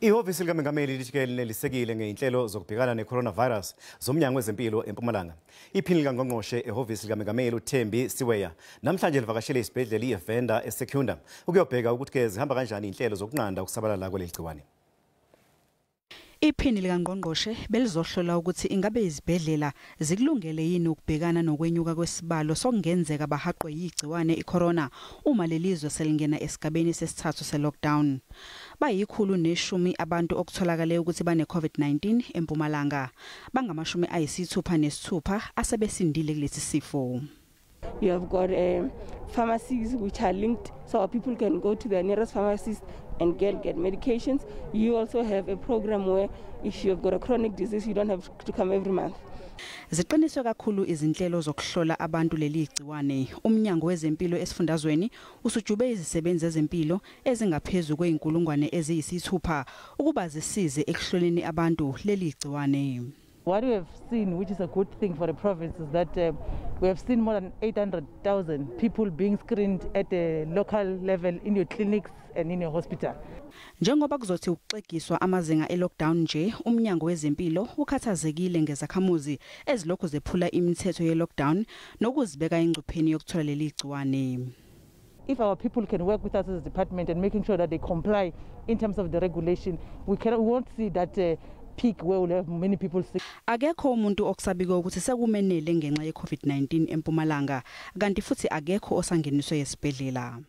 Ihhovisi likaMengameli lithi lenelisekile ngezinhlelo zokubhekana necoronavirus zoMnyango wezempilo eMpumalanga. IPhini likaNgqongqoshe ehhovisi likaMengameli uThembi Siweya namhlanje livakashele isibhedlela iEvander eSecunda ukuyobheka ukuthi zihamba kanjani izinhlelo zokunqanda ukusabalala kwaleli gciwane. IPhini likaNgqongqoshe belizohlola ukuthi ingabe izibhedlela zikulungele yini ukubhekana nokwenyuka kwesibalo sokungenzeka bahaqwe yigciwane icorona uma lelizwe selingena esigabeni sesithathu selockdown. Bayikhulu abantu okutholakala ukuthi bane COVID-19 eMpumalanga. Bangamashumi ayisithupha nesithupha asebesindile kulesi sifo. You have got pharmacies which are linked, so our people can go to their nearest pharmacist and get medications. You also have a program where if you have got a chronic disease, you don't have to come every month. Ziqiniswe kakhulu izinhlelo zokuhlola abantu leli gciwane. uMnyango wezempilo esifundazweni usujube izisebenzi zezempilo ezingaphezulu kwe-1,000 eziyisithupha ukuba zisize ekuhloleni abantu leli gciwane. What we have seen, which is a good thing for the province, is that we have seen more than 800,000 people being screened at the local level in your clinics and in your hospital. Njengoba kuzothi ukuxegiswa amazinga elockdown nje, uMnyango wezempilo ukhathazekile ngezakhamuzi ezilokhu zephula imithetho ye-lockdown nokuzibeka engcupheni yokuthola leli gciwane. If our people can work with us as a department and making sure that they comply in terms of the regulation, we won't see that peak where we'll have many people sick. Akekho umuntu okusabika ukuthi sekumenele ngenxa ye-COVID-19 eMpumalanga, kanti futhi akekho osangeniswe esibhedlela.